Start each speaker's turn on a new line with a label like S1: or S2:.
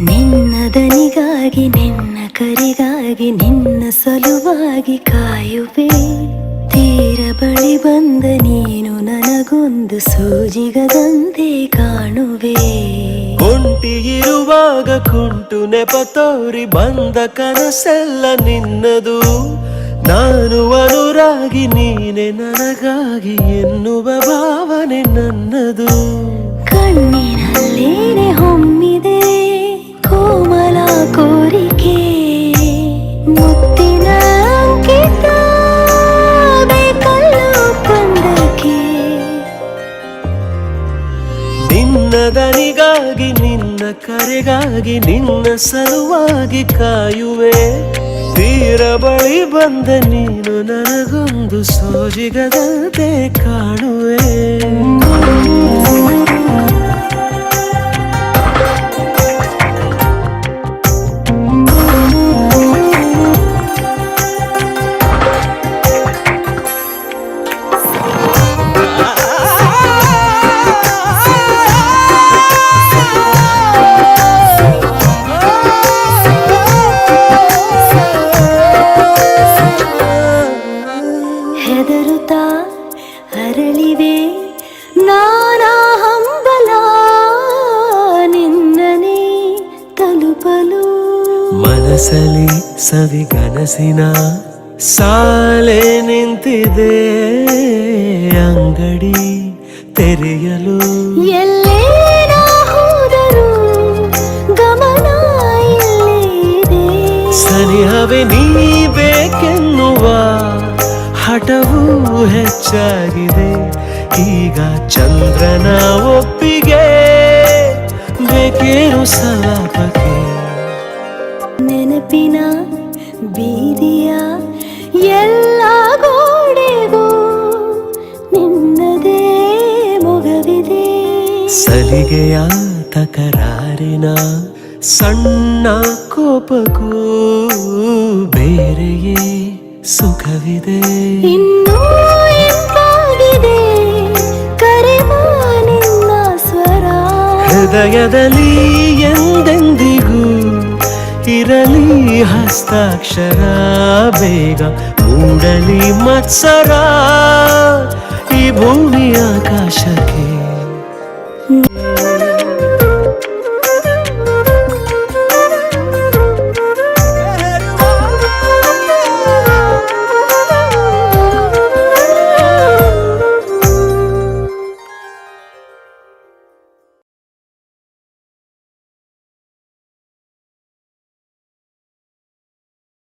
S1: ನಿನ್ನ ದನಿಗಾಗಿ ನಿನ್ನ ಕರೆಗಾಗಿ ನಿನ್ನ ಸಲುವಾಗಿ ಕಾಯುವೆ. ತೀರ ಬಳಿ ಬಂದ ನೀನು ನನಗೊಂದು ಸೂಜಿಗದಂತೆ ಕಾಣುವೆ.
S2: ಒಂಟಿ ಇರುವಾಗ ಕುಂಟು ನೆಪ ತೋರಿ ಬಂದ ಕನಸೆಲ್ಲ ನಿನ್ನದು. ನಾನು ಅನುರಾಗಿ ನೀನೆ ನನಗಾಗಿ ಎನ್ನುವ ಭಾವನೆ ನನ್ನದು.
S1: ಕಣ್ಣಿನಲ್ಲೇನೆ ಹೊಮ್ಮಿದೆ ಕೋಮಲ ಕೋರಿಕೆ, ಮುತ್ತಿನ ಅಂಕಿತ ಬೇಕಲ್ಲ ಒಪ್ಪಂದಕ್ಕೆ.
S2: ನಿನ್ನ ದನಿಗಾಗಿ ನಿನ್ನ ಕರೆಗಾಗಿ ನಿನ್ನ ಸಲುವಾಗಿ ಕಾಯುವೆ. ತೀರ ಬಳಿ ಬಂದ ನೀನು ನನಗೊಂದು ಸೋಜಿಗದಂತೆ ಕಾಣುವೆ.
S1: ಹೆದರುತ್ತಾ ಅರಳಿವೆ ನಾನಾ ಹಂಬಲ ನಿನ್ನನೇ ತಲುಪಲು.
S2: ಮನಸಲಿ ಸವಿಗನಸಿನ ಸಾಲೆ ನಿಂತಿದೆ, ಅಂಗಡಿ ತೆರೆಯಲು.
S1: ಎಲ್ಲೇ ನಾ ಹೋದರೂ ಗಮನ ಇಲ್ಲೇ ಇದೆ.
S2: ಸನಿಹವೇ ನೀ ಬೇಕೆನ್ನುವ ಹಠವೂ ಹೆಚ್ಚಾಗಿದೆ. ಈಗ ಚಂದ್ರನ ಒಪ್ಪಿಗೆ ಬೇಕೇನು ಸಲಾಪಕ್ಕೆ.
S1: ನೆನಪಿನ ಬೀದಿಯ ಎಲ್ಲ ಗೋಡೆಗೂ ನಿನ್ನದೇ ಮೊಗವಿದೆ.
S2: ಸಲಿಗೆಯ ತಕರಾರಿನ ಸಣ್ಣ ಕೋಪಕ್ಕೂ ಬೇರೆಯೇ ಸುಖವಿದೆ.
S1: ಇನ್ನೂ ಎಂತಾಗಿದೆ ಕರೆವ ನಿನ್ನ ಸ್ವರ.
S2: ಹೃದಯದಲ್ಲಿ ಎಂದೆಂದಿಗೂ ಇರಲಿ ಹಸ್ತಾಕ್ಷರ. ಬೇಗ ಮೂಡಲಿ ಮತ್ಸರ.